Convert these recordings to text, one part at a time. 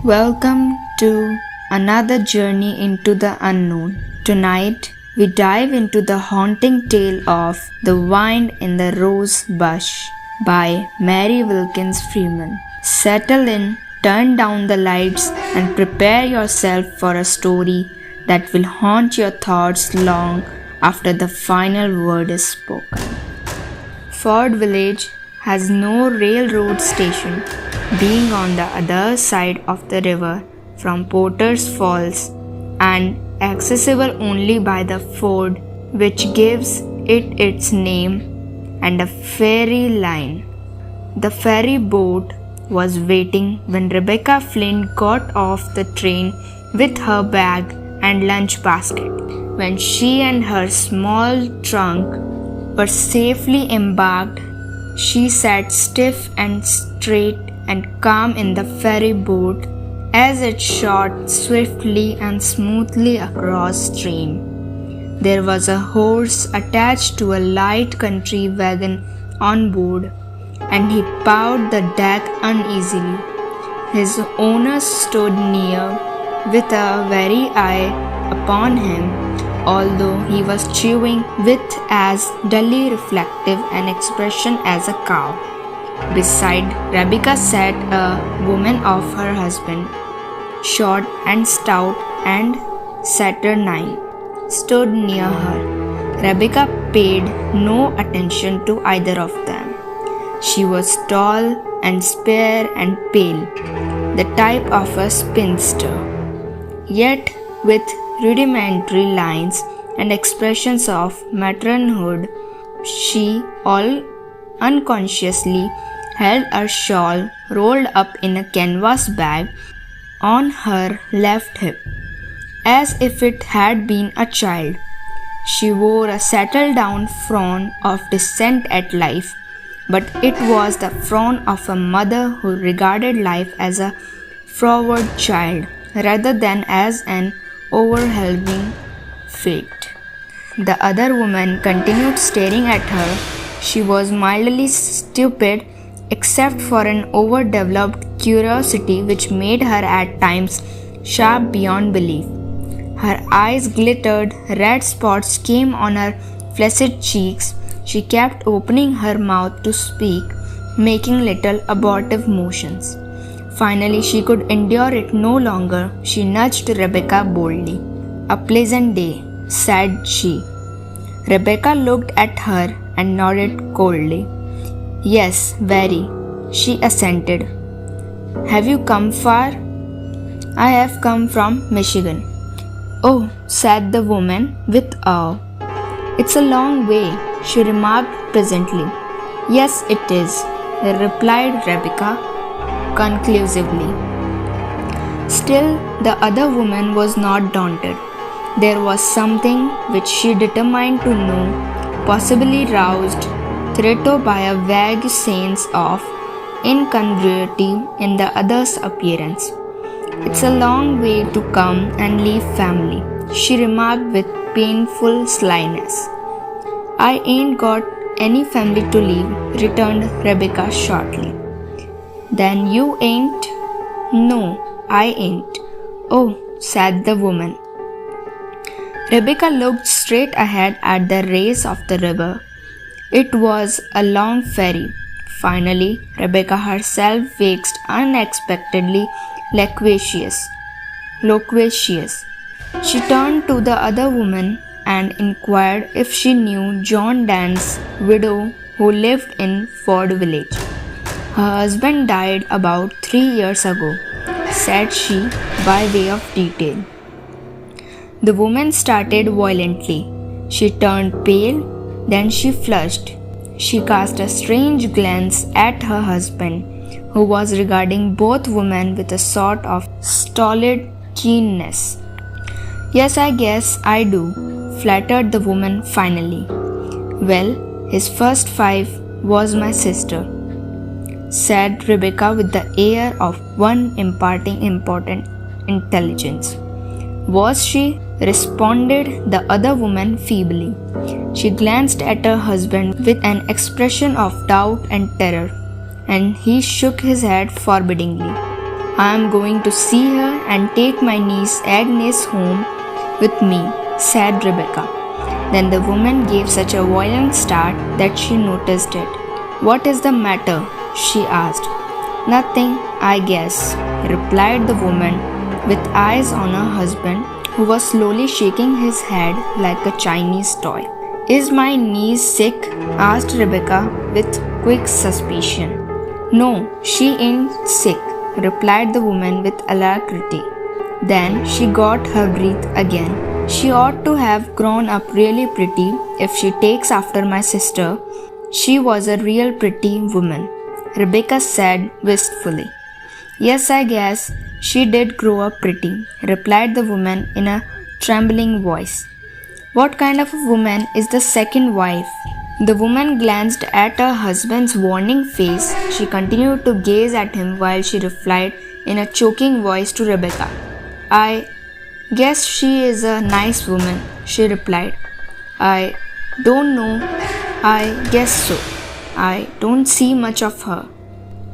Welcome to another journey into the unknown. Tonight, we dive into the haunting tale of The Wind in the Rose Bush by Mary Wilkins-Freeman. Settle in, turn down the lights, and prepare yourself for a story that will haunt your thoughts long after the final word is spoken. Ford Village has no railroad station, being on the other side of the river from Potter's Falls and accessible only by the ford which gives it its name and a ferry line. The ferry boat was waiting when Rebecca Flynn got off the train with her bag and lunch basket. When she and her small trunk were safely embarked, she sat stiff and straight and calm in the ferry boat as it shot swiftly and smoothly across stream. There was a horse attached to a light country wagon on board, and he pawed the deck uneasily. His owner stood near with a wary eye upon him, although he was chewing with as dully reflective an expression as a cow. Beside Rebecca sat a woman of her husband, short and stout and saturnine, stood near her. Rebecca paid no attention to either of them. She was tall and spare and pale, the type of a spinster, yet with rudimentary lines and expressions of matronhood. She all unconsciously held a shawl rolled up in a canvas bag on her left hip, as if it had been a child. She wore a settled-down frown of dissent at life, but it was the frown of a mother who regarded life as a froward child rather than as an overwhelming fate. The other woman continued staring at her. She was mildly stupid, except for an overdeveloped curiosity which made her at times sharp beyond belief. Her eyes glittered, red spots came on her flaccid cheeks. She kept opening her mouth to speak, making little abortive motions. Finally, she could endure it no longer. She nudged Rebecca boldly. "A pleasant day," said she. Rebecca looked at her and nodded coldly. "Yes, very," she assented. "Have you come far?" "I have come from Michigan." "Oh," said the woman with awe. "It's a long way," she remarked pleasantly. "Yes, it is," replied Rebecca conclusively. Still, the other woman was not daunted. There was something which she determined to know, possibly roused thereto by a vague sense of incongruity in the other's appearance. "It's a long way to come and leave family," she remarked with painful slyness. "I ain't got any family to leave," returned Rebecca shortly. "Then you ain't?" "No, I ain't." "Oh," said the woman. Rebecca looked straight ahead at the race of the river. It was a long ferry. Finally, Rebecca herself waxed unexpectedly loquacious. She turned to the other woman and inquired if she knew John Dan's widow who lived in Ford Village. "Her husband died about 3 years ago," said she by way of detail. The woman started violently. She turned pale, then she flushed. She cast a strange glance at her husband, who was regarding both women with a sort of stolid keenness. "Yes, I guess I do," fluttered the woman finally. "Well, his first wife was my sister," said Rebecca with the air of one imparting important intelligence. "Was she?" responded the other woman feebly. She glanced at her husband with an expression of doubt and terror, and he shook his head forbiddingly. I am going to see her and take my niece Agnes home with me, said Rebecca. Then the woman gave such a violent start that she noticed it. What is the matter? She asked. Nothing, I guess, replied the woman, with eyes on her husband, who was slowly shaking his head like a Chinese toy. Is my niece sick? Asked Rebecca with quick suspicion. No, she ain't sick, replied the woman with alacrity. Then she got her breath again. She ought to have grown up really pretty if she takes after my sister. She was a real pretty woman, Rebecca said wistfully. Yes, I guess she did grow up pretty, replied the woman in a trembling voice. What kind of a woman is the second wife? The woman glanced at her husband's warning face. She continued to gaze at him while she replied in a choking voice to Rebecca. I guess she is a nice woman, she replied. I don't know. I guess so. I don't see much of her.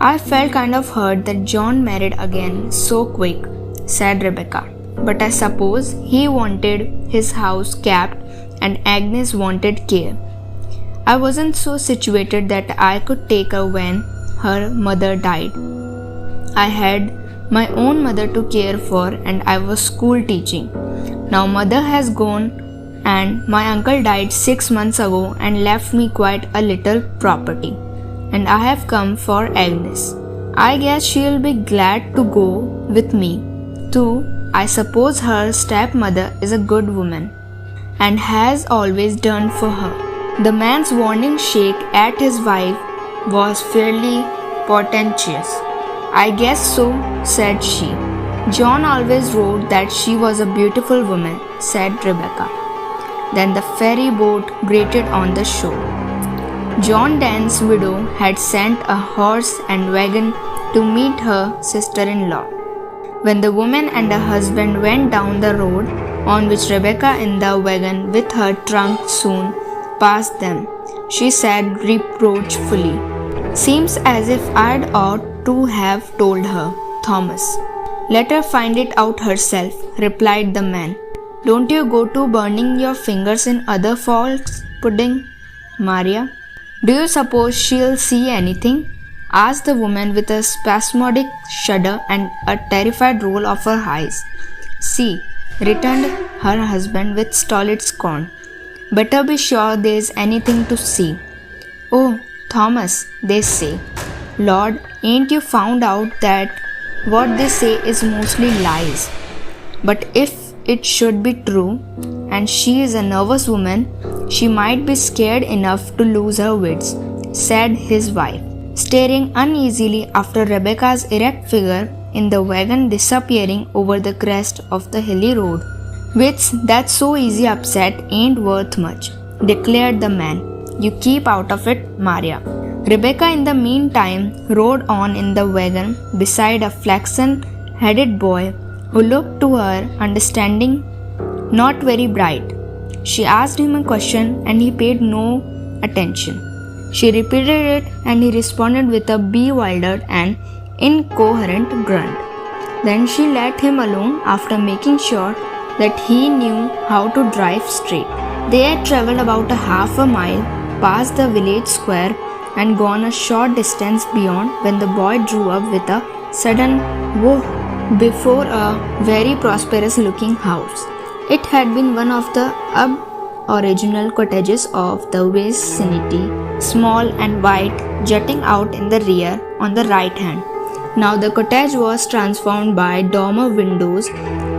I felt kind of hurt that John married again so quick, said Rebecca. But I suppose he wanted his house kept and Agnes wanted care. I wasn't so situated that I could take her when her mother died. I had my own mother to care for and I was school teaching. Now mother has gone and my uncle died 6 months ago and left me quite a little property. And I have come for Agnes. I guess she'll be glad to go with me too. I suppose her stepmother is a good woman and has always done for her. The man's warning shake at his wife was fairly portentous. I guess so, said she. John always wrote that she was a beautiful woman, said Rebecca. Then the ferry boat grated on the shore. John Dan's widow had sent a horse and wagon to meet her sister-in-law. When the woman and her husband went down the road on which Rebecca in the wagon with her trunk soon passed them, she said reproachfully, Seems as if I'd ought to have told her, Thomas. Let her find it out herself, replied the man. Don't you go to burning your fingers in other folks' pudding, Maria? Do you suppose she'll see anything? Asked the woman with a spasmodic shudder and a terrified roll of her eyes. See, returned her husband with stolid scorn. Better be sure there's anything to see. Oh, Thomas, they say. Lord, ain't you found out that what they say is mostly lies? But if it should be true, and she is a nervous woman, she might be scared enough to lose her wits, said his wife, staring uneasily after Rebecca's erect figure in the wagon disappearing over the crest of the hilly road. Wits that's so easy upset ain't worth much, declared the man. You keep out of it, Maria. Rebecca in the meantime rode on in the wagon beside a flaxen-headed boy who looked to her understanding not very bright. She asked him a question and he paid no attention. She repeated it and he responded with a bewildered and incoherent grunt. Then she let him alone after making sure that he knew how to drive straight. They had travelled about a half a mile past the village square and gone a short distance beyond when the boy drew up with a sudden whoa before a very prosperous looking house. It had been one of the aboriginal cottages of the vicinity, small and white, jutting out in the rear on the right hand. Now the cottage was transformed by dormer windows,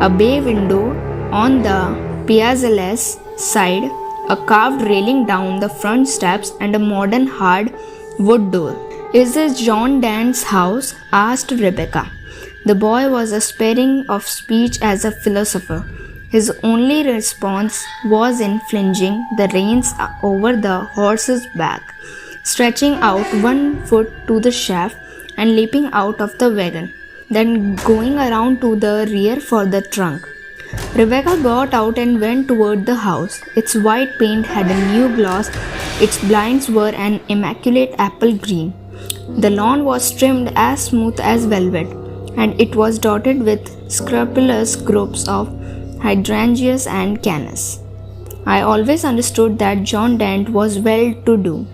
a bay window on the piazza's side, a carved railing down the front steps, and a modern hard wood door. Is this John Dan's house? Asked Rebecca. The boy was as sparing of speech as a philosopher. His only response was in flinging the reins over the horse's back, stretching out one foot to the shaft and leaping out of the wagon, then going around to the rear for the trunk. Rebecca got out and went toward the house. Its white paint had a new gloss. Its blinds were an immaculate apple green. The lawn was trimmed as smooth as velvet. and it was dotted with scrupulous groups of hydrangeas and canas. I always understood that John Dent was well to do,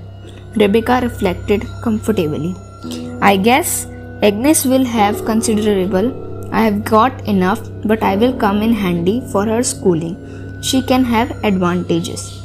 Rebecca reflected comfortably. I guess Agnes will have considerable. I have got enough, but I will come in handy for her schooling. She can have advantages.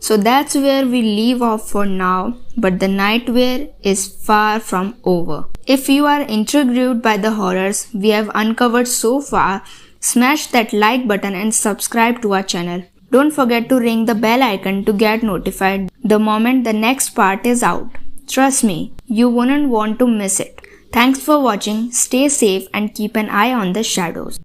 So that's where we leave off for now, but the nightmare is far from over. If you are intrigued by the horrors we have uncovered so far, smash that like button and subscribe to our channel. Don't forget to ring the bell icon to get notified the moment the next part is out. Trust me, you wouldn't want to miss it. Thanks for watching, stay safe and keep an eye on the shadows.